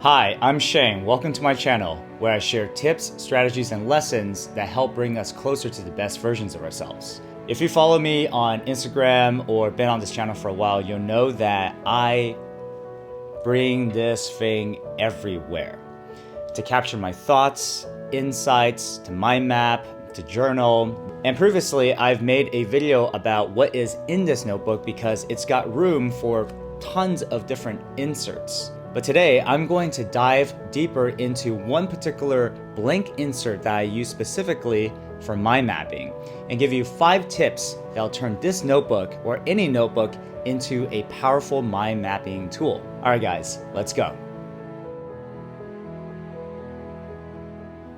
Hi, I'm Shane. Welcome to my channel, where I share tips, strategies, and lessons that help bring us closer to the best versions of ourselves. If you follow me on Instagram or been on this channel for a while, you'll know that I bring this thing everywhere to capture my thoughts, insights, to mind map, to journal. And previously, I've made a video about what is in this notebook because it's got room for tons of different inserts. But today, I'm going to dive deeper into one particular blank insert that I use specifically for mind mapping and give you 5 tips that'll turn this notebook or any notebook into a powerful mind mapping tool. All right, guys, let's go.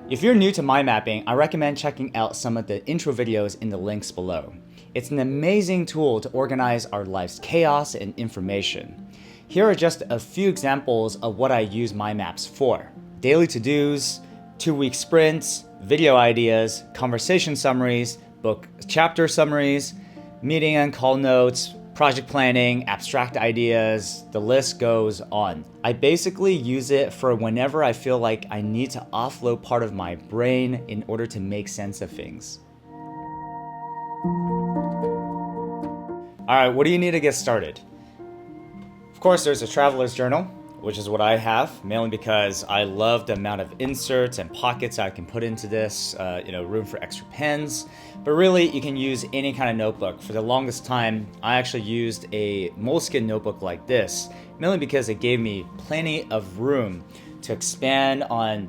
If you're new to mind mapping, I recommend checking out some of the intro videos in the links below. It's an amazing tool to organize our life's chaos and information. Here are just a few examples of what I use mind maps for. Daily to-dos, 2-week sprints, video ideas, conversation summaries, book chapter summaries, meeting and call notes, project planning, abstract ideas, the list goes on. I basically use it for whenever I feel like I need to offload part of my brain in order to make sense of things. All right, what do you need to get started? Of course, there's a traveler's journal, which is what I have, mainly because I love the amount of inserts and pockets I can put into this, room for extra pens. But really, you can use any kind of notebook. For the longest time, I actually used a Moleskine notebook like this, mainly because it gave me plenty of room to expand on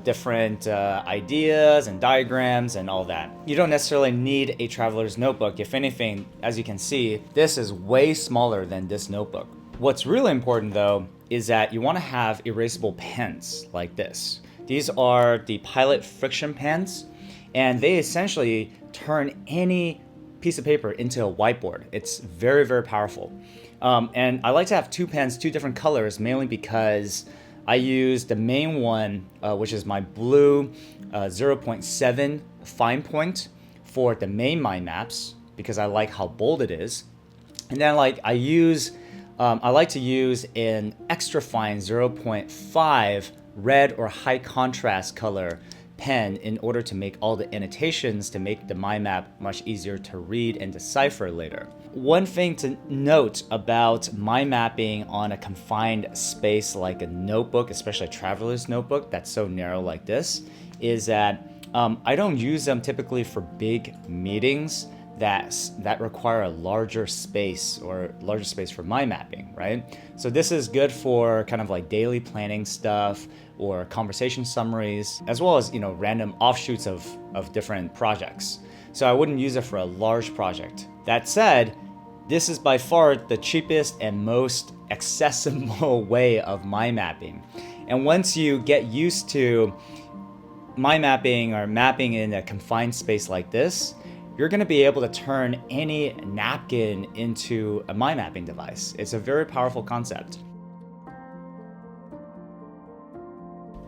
different ideas and diagrams and all that. You don't necessarily need a traveler's notebook. If anything, as you can see, this is way smaller than this notebook. What's really important though is that you want to have erasable pens like this. These are the Pilot Friction pens, and they essentially turn any piece of paper into a whiteboard. It's very, very powerful. And I like to have 2 pens, 2 different colors, mainly because I use the main one, which is my blue 0.7 fine point for the main mind maps, because I like how bold it is. And then I like to use an extra fine 0.5 red or high contrast color pen in order to make all the annotations to make the mind map much easier to read and decipher later. One thing to note about mind mapping on a confined space like a notebook, especially a traveler's notebook that's so narrow like this, is that I don't use them typically for big meetings that require a larger space for mind mapping, right? So this is good for kind of like daily planning stuff or conversation summaries, as well as random offshoots of different projects. So I wouldn't use it for a large project. That said, this is by far the cheapest and most accessible way of mind mapping. And once you get used to mind mapping or mapping in a confined space like this, you're going to be able to turn any napkin into a mind mapping device. It's a very powerful concept.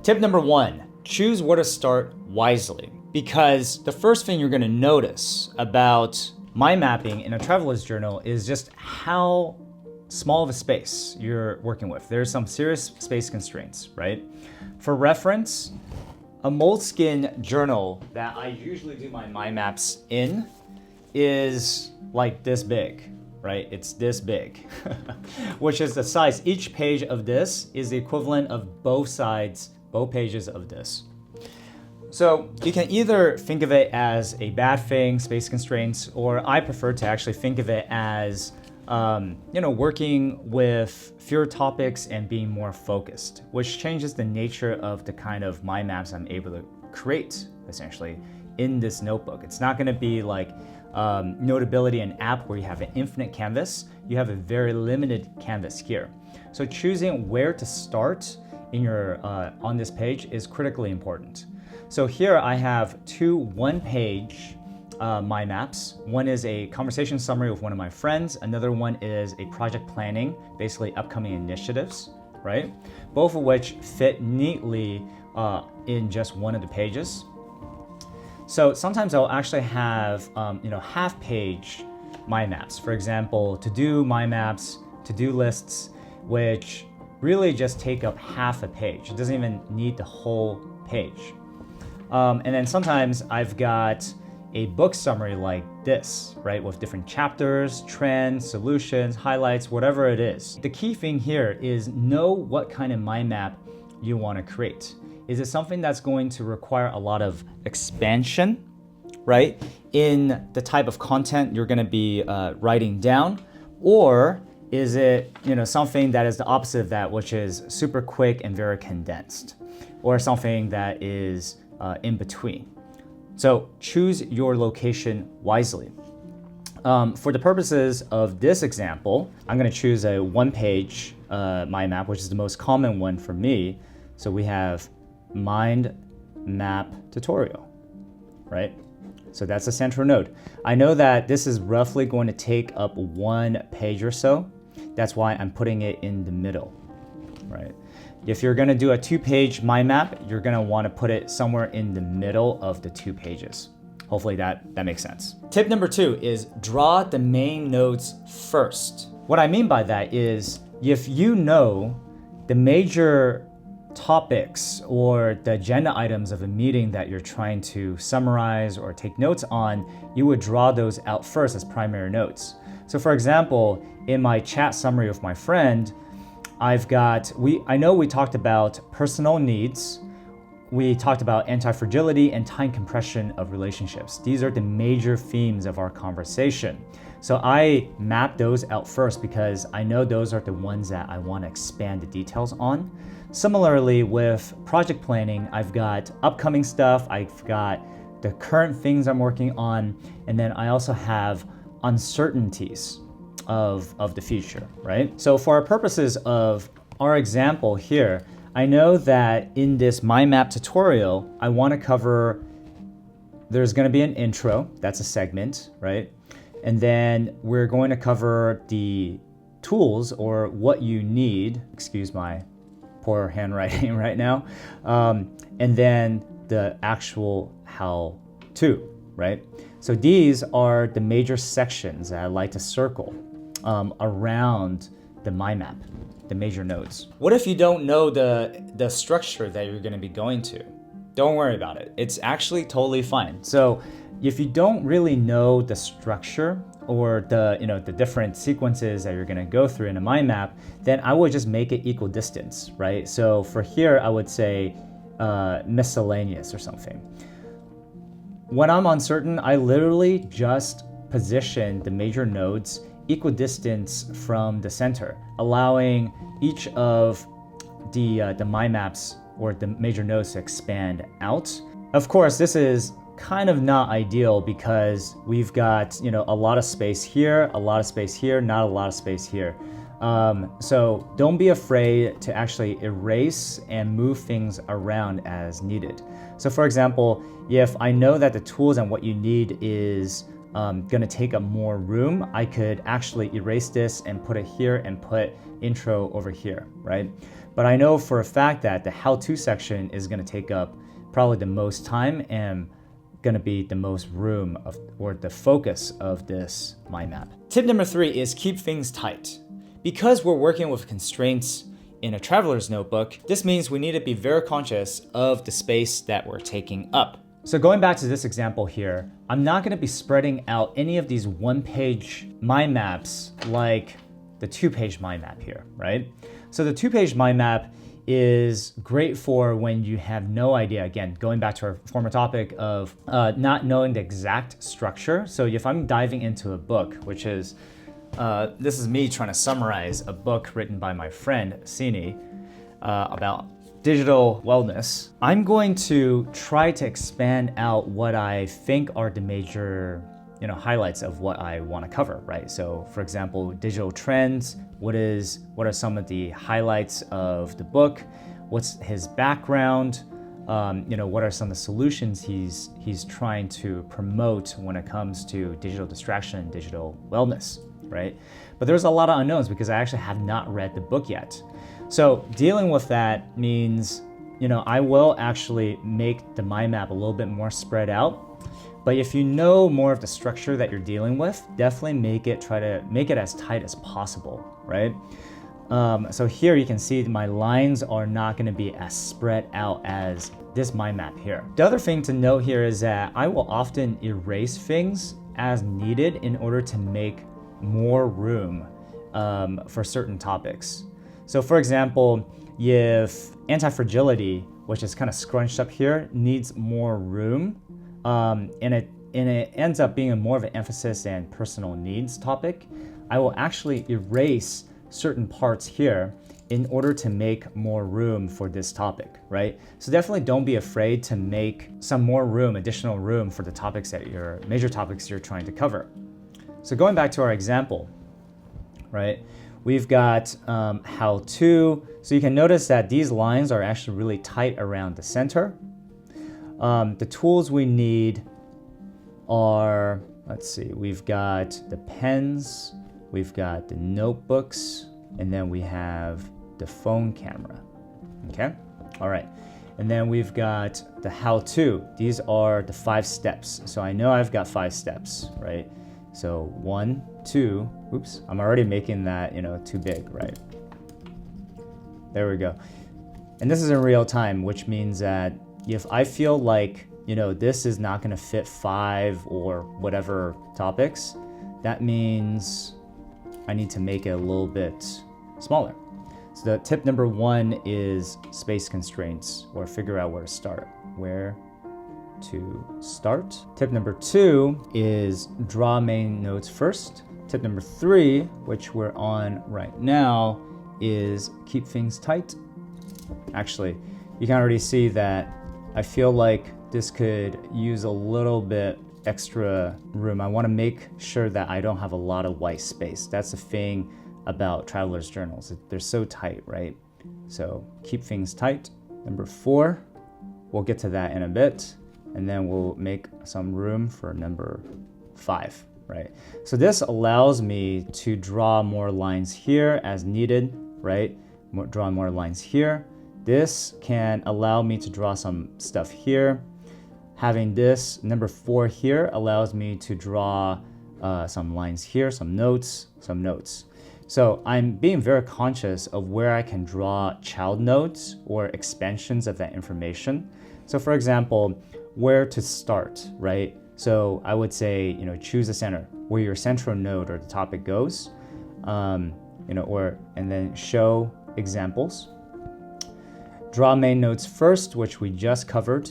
Tip number 1, choose where to start wisely. Because the first thing you're going to notice about mind mapping in a traveler's journal is just how small of a space you're working with. There's some serious space constraints, right? For reference, a Moleskine journal that I usually do my mind maps in is like this big, right? It's this big, which is the size. Each page of this is the equivalent of both pages of this. So you can either think of it as a bad thing, space constraints, or I prefer to actually think of it as working with fewer topics and being more focused, which changes the nature of the kind of mind maps I'm able to create, essentially, in this notebook. It's not going to be like Notability, an app where you have an infinite canvas. You have a very limited canvas here. So choosing where to start in your on this page is critically important. So here I have 2 one-page mind maps. One is a conversation summary with one of my friends. Another one is a project planning, basically upcoming initiatives, right? Both of which fit neatly in just one of the pages. So sometimes I'll actually have half-page mind maps. For example, to-do mind maps, to-do lists, which really just take up half a page. It doesn't even need the whole page. And then sometimes I've got a book summary like this, right? With different chapters, trends, solutions, highlights, whatever it is. The key thing here is know what kind of mind map you want to create. Is it something that's going to require a lot of expansion, right? In the type of content you're going to be writing down, or is it, something that is the opposite of that, which is super quick and very condensed, or something that is in between? So choose your location wisely. For the purposes of this example, I'm going to choose a one-page mind map, which is the most common one for me. So we have mind map tutorial, right? So that's the central node. I know that this is roughly going to take up 1 page or so. That's why I'm putting it in the middle, right? If you're gonna do a 2-page mind map, you're gonna wanna put it somewhere in the middle of the 2 pages. Hopefully that makes sense. Tip number 2 is draw the main nodes first. What I mean by that is if you know the major topics or the agenda items of a meeting that you're trying to summarize or take notes on, you would draw those out first as primary notes. So for example, in my chat summary with my friend, I know we talked about personal needs, we talked about anti-fragility and time compression of relationships. These are the major themes of our conversation. So I map those out first because I know those are the ones that I want to expand the details on. Similarly with project planning, I've got upcoming stuff, I've got the current things I'm working on, and then I also have uncertainties of the future, right? So for our purposes of our example here, I know that in this mind map tutorial, I want to cover, there's going to be an intro, that's a segment, right? And then we're going to cover the tools or what you need, excuse my poor handwriting right now, and then the actual how to, right? So these are the major sections that I like to circle around the mind map, the major nodes. What if you don't know the structure that you're going to be going to? Don't worry about it. It's actually totally fine. So if you don't really know the structure or the different sequences that you're going to go through in a mind map, then I would just make it equal distance, right? So for here, I would say miscellaneous or something. When I'm uncertain, I literally just position the major nodes equidistant from the center, allowing each of the mind maps or the major nodes to expand out. Of course, this is kind of not ideal because we've got a lot of space here, a lot of space here, not a lot of space here. So don't be afraid to actually erase and move things around as needed. So for example, if I know that the tools and what you need is going to take up more room, I could actually erase this and put it here and put intro over here, right? But I know for a fact that the how-to section is going to take up probably the most time and going to be the most room or the focus of this mind map. Tip number 3 is keep things tight. Because we're working with constraints in a traveler's notebook, this means we need to be very conscious of the space that we're taking up. So going back to this example here, I'm not going to be spreading out any of these 1-page mind maps like the 2-page mind map here, right? So the 2-page mind map is great for when you have no idea, again, going back to our former topic of not knowing the exact structure. So if I'm diving into a book, which is, this is me trying to summarize a book written by my friend, Sini, about digital wellness, I'm going to try to expand out what I think are the major highlights of what I want to cover, right? So for example, digital trends, what are some of the highlights of the book? What's his background? What are some of the solutions he's trying to promote when it comes to digital distraction and digital wellness, right? But there's a lot of unknowns because I actually have not read the book yet. So dealing with that means, I will actually make the mind map a little bit more spread out. But if you know more of the structure that you're dealing with, definitely try to make it as tight as possible, right? So here you can see my lines are not going to be as spread out as this mind map here. The other thing to note here is that I will often erase things as needed in order to make more room for certain topics. So for example, if anti-fragility, which is kind of scrunched up here, needs more room, and it ends up being more of an emphasis and personal needs topic, I will actually erase certain parts here in order to make more room for this topic, right? So definitely don't be afraid to make some more room, additional room for the topics that major topics you're trying to cover. So going back to our example, right? We've got how to. So you can notice that these lines are actually really tight around the center. The tools we need are, let's see, we've got the pens, we've got the notebooks, and then we have the phone camera, okay? All right, and then we've got the how-to. These are the 5 steps. So I know I've got 5 steps, right? So 1, 2, oops, I'm already making that, too big, right? There we go. And this is in real time, which means that if I feel like, this is not gonna fit 5 or whatever topics, that means I need to make it a little bit smaller. So the tip number 1 is space constraints, or figure out where to start. Where to start. Tip number 2 is draw main notes first. Tip number 3, which we're on right now, is keep things tight. Actually, you can already see that I feel like this could use a little bit extra room. I want to make sure that I don't have a lot of white space. That's the thing about traveler's journals. They're so tight, right? So keep things tight. Number 4, we'll get to that in a bit. And then we'll make some room for number 5, right? So this allows me to draw more lines here as needed, right? Draw more lines here. This can allow me to draw some stuff here. Having this number 4 here allows me to draw some lines here, some notes. So I'm being very conscious of where I can draw child notes or expansions of that information. So for example, where to start, right? So I would say, choose a center where your central node or the topic goes, and then show examples. Draw main notes first, which we just covered,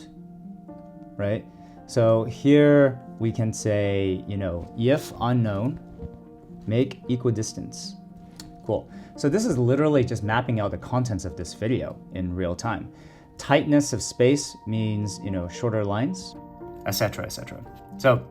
right? So here we can say, if unknown, make equidistance. Cool. So this is literally just mapping out the contents of this video in real time. Tightness of space means, shorter lines, etc., etc. So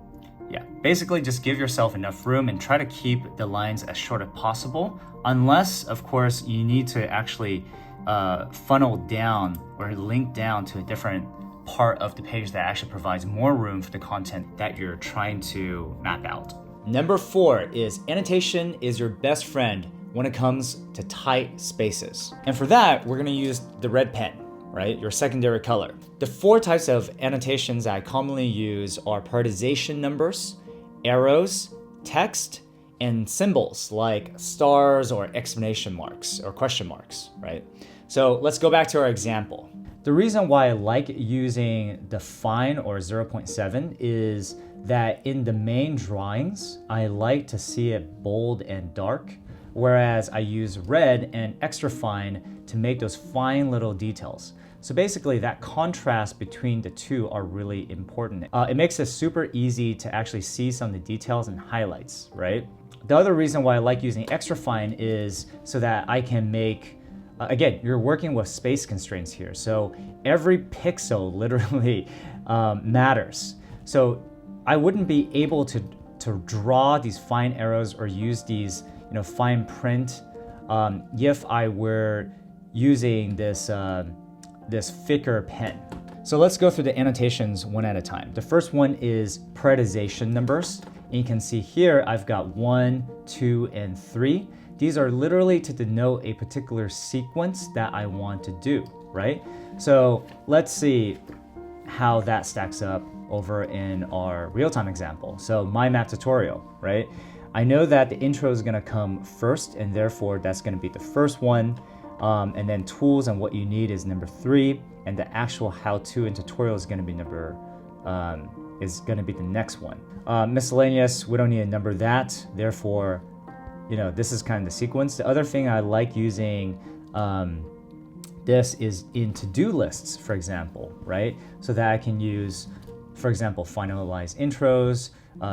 yeah, basically just give yourself enough room and try to keep the lines as short as possible, unless, of course, you need to actually funnel down or link down to a different part of the page that actually provides more room for the content that you're trying to map out. Number 4 is annotation is your best friend when it comes to tight spaces. And for that, we're gonna use the red pen, right? Your secondary color. The 4 types of annotations that I commonly use are prioritization numbers, arrows, text, and symbols like stars or exclamation marks or question marks, right? So let's go back to our example. The reason why I like using the fine or 0.7 is that in the main drawings, I like to see it bold and dark, whereas I use red and extra fine to make those fine little details. So basically that contrast between the two are really important. It makes it super easy to actually see some of the details and highlights, right? The other reason why I like using extra fine is so that I can make, again, you're working with space constraints here. So every pixel literally matters. So I wouldn't be able to draw these fine arrows or use these fine print if I were using this thicker pen. So let's go through the annotations one at a time. The first one is prioritization numbers. And you can see here I've got 1, 2, and 3. These are literally to denote a particular sequence that I want to do, right? So let's see how that stacks up over in our real-time example. So my map tutorial, right? I know that the intro is gonna come first, and therefore that's gonna be the first one. And then tools and what you need is number 3, and the actual how-to and tutorial is gonna be the next one. Miscellaneous, we don't need to number that. Therefore, this is kind of the sequence. The other thing I like using this is in to-do lists, for example, right? So that I can use, for example, finalize intros,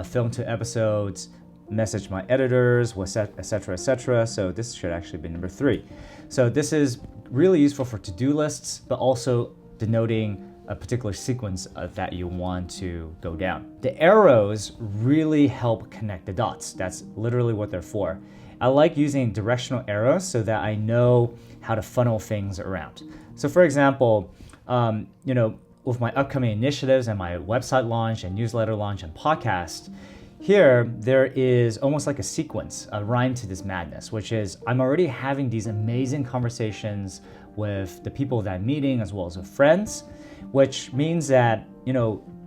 film 2 episodes, message my editors, etc., etc. So this should actually be number 3. So this is really useful for to-do lists, but also denoting a particular sequence that you want to go down. The arrows really help connect the dots. That's literally what they're for. I like using directional arrows so that I know how to funnel things around. So for example, with my upcoming initiatives and my website launch and newsletter launch and podcast, here there is almost like a sequence, a rhyme to this madness, which is I'm already having these amazing conversations with the people that I'm meeting as well as with friends, which means that,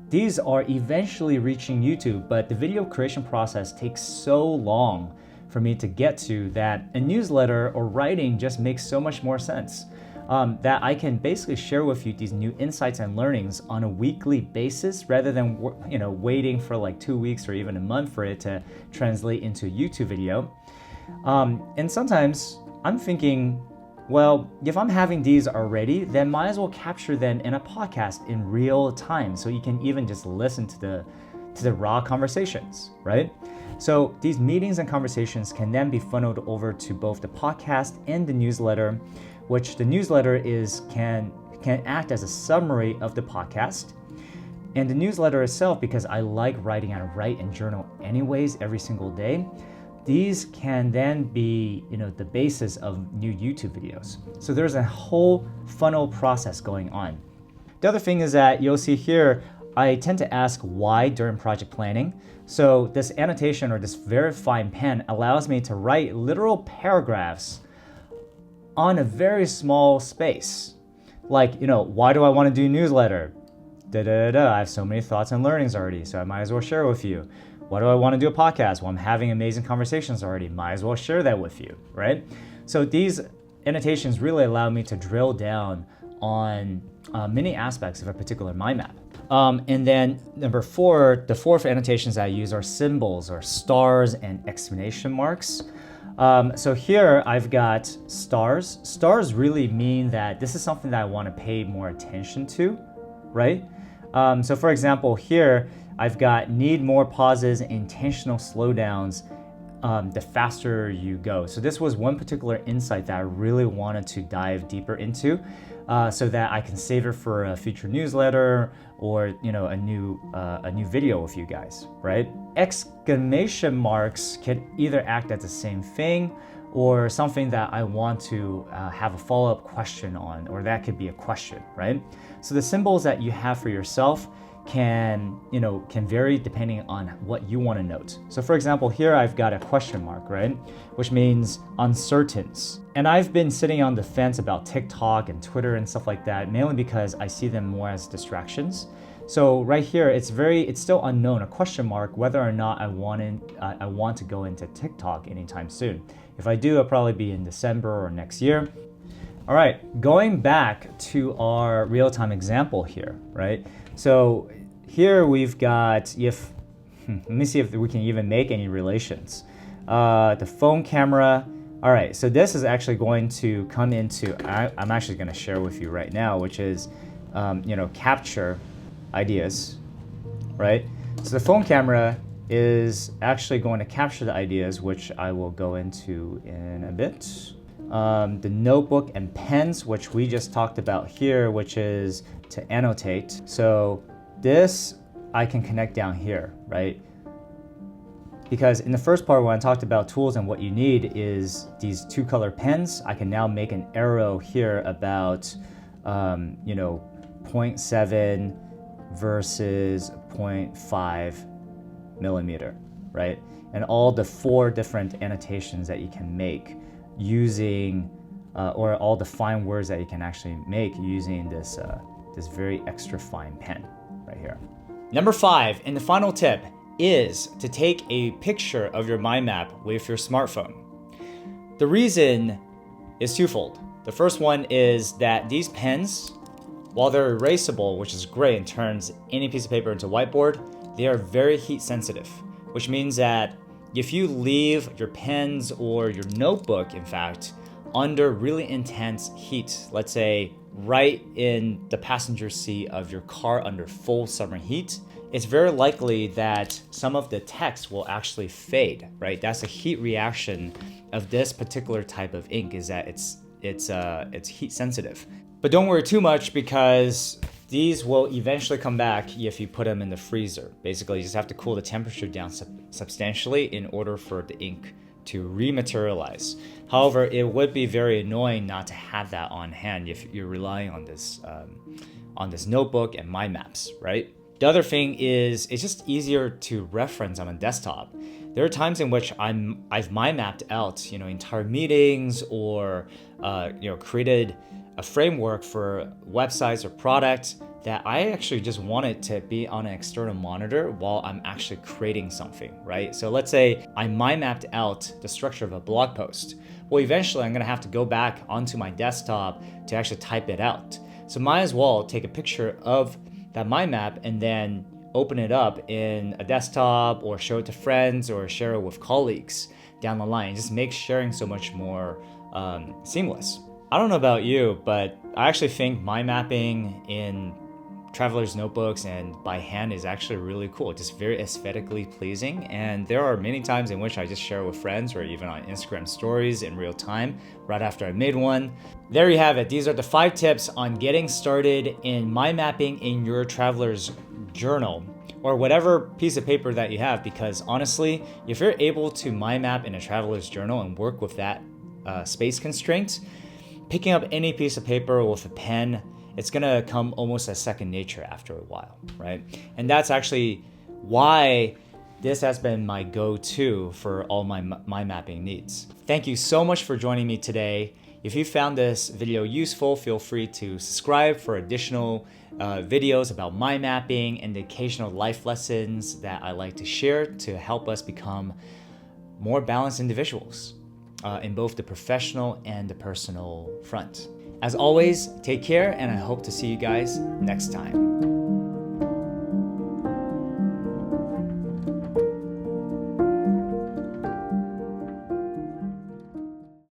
these are eventually reaching YouTube, but the video creation process takes so long for me to get to that a newsletter or writing just makes so much more sense. That I can basically share with you these new insights and learnings on a weekly basis rather than waiting for like 2 weeks or even a month for it to translate into a YouTube video. And sometimes I'm thinking, well, if I'm having these already, then might as well capture them in a podcast in real time so you can even just listen to the raw conversations, right? So these meetings and conversations can then be funneled over to both the podcast and the newsletter, which the newsletter can act as a summary of the podcast. And the newsletter itself, because I like writing, I write and journal anyways every single day, these can then be the basis of new YouTube videos. So there's a whole funnel process going on. The other thing is that you'll see here, I tend to ask why during project planning. So this annotation or this very fine pen allows me to write literal paragraphs on a very small space. Like, why do I want to do newsletter? I have so many thoughts and learnings already, so I might as well share with you. Why do I want to do a podcast? Well, I'm having amazing conversations already. Might as well share that with you, right? So these annotations really allow me to drill down on many aspects of a particular mind map. And then number 4, the 4th annotations I use are symbols or stars and exclamation marks. So here I've got stars. Stars really mean that this is something that I want to pay more attention to, right? So for example, here I've got need more pauses, intentional slowdowns, the faster you go. So this was one particular insight that I really wanted to dive deeper into so that I can save it for a future newsletter or a new video with you guys, right? Exclamation marks can either act as the same thing or something that I want to have a follow-up question on, or that could be a question, right? So the symbols that you have for yourself can vary depending on what you want to note. So for example, here I've got a question mark, right? Which means uncertains. And I've been sitting on the fence about TikTok and Twitter and stuff like that, mainly because I see them more as distractions. So right here, it's still unknown, a question mark, whether or not I want to go into TikTok anytime soon. If I do, it'll probably be in December or next year. All right, going back to our real-time example here, right? So here we've got, let me see if we can even make any relations. The phone camera. All right, so this is actually going to come into, I'm actually gonna share with you right now, which is, capture ideas, right? So the phone camera is actually going to capture the ideas, which I will go into in a bit. The notebook and pens, which we just talked about here, which is to annotate. So this I can connect down here, right? Because in the first part when I talked about tools and what you need is these 2-color pens, I can now make an arrow here about, 0.7 versus 0.5 millimeter, right? And all the 4 different annotations that you can make using, or all the fine words that you can actually make using this very extra fine pen right here. Number 5, and the final tip, is to take a picture of your mind map with your smartphone. The reason is twofold. The first one is that these pens, while they're erasable, which is great and turns any piece of paper into whiteboard, they are very heat sensitive, which means that if you leave your pens or your notebook, in fact, under really intense heat, let's say right in the passenger seat of your car under full summer heat, it's very likely that some of the text will actually fade, right? That's a heat reaction of this particular type of ink, is that it's heat sensitive. But don't worry too much, because these will eventually come back if you put them in the freezer. Basically, you just have to cool the temperature down substantially in order for the ink to rematerialize. However, it would be very annoying not to have that on hand if you're relying on this notebook and mind maps, right? The other thing is it's just easier to reference on a desktop. There are times in which I've mind mapped out, entire meetings or created a framework for websites or products that I actually just want it to be on an external monitor while I'm actually creating something, right? So let's say I mind mapped out the structure of a blog post. Well, eventually I'm gonna have to go back onto my desktop to actually type it out. So might as well take a picture of that mind map and then open it up in a desktop or show it to friends or share it with colleagues down the line. It just makes sharing so much more seamless. I don't know about you, but I actually think mind mapping in traveler's notebooks and by hand is actually really cool. Just very aesthetically pleasing. And there are many times in which I just share with friends or even on Instagram stories in real time right after I made one. There you have it. These are the 5 tips on getting started in mind mapping in your traveler's journal or whatever piece of paper that you have, because honestly, if you're able to mind map in a traveler's journal and work with that space constraint, picking up any piece of paper with a pen, it's gonna come almost as second nature after a while, right? And that's actually why this has been my go-to for all my mind mapping needs. Thank you so much for joining me today. If you found this video useful, feel free to subscribe for additional videos about mind mapping and the occasional life lessons that I like to share to help us become more balanced individuals in both the professional and the personal front. As always, take care, and I hope to see you guys next time.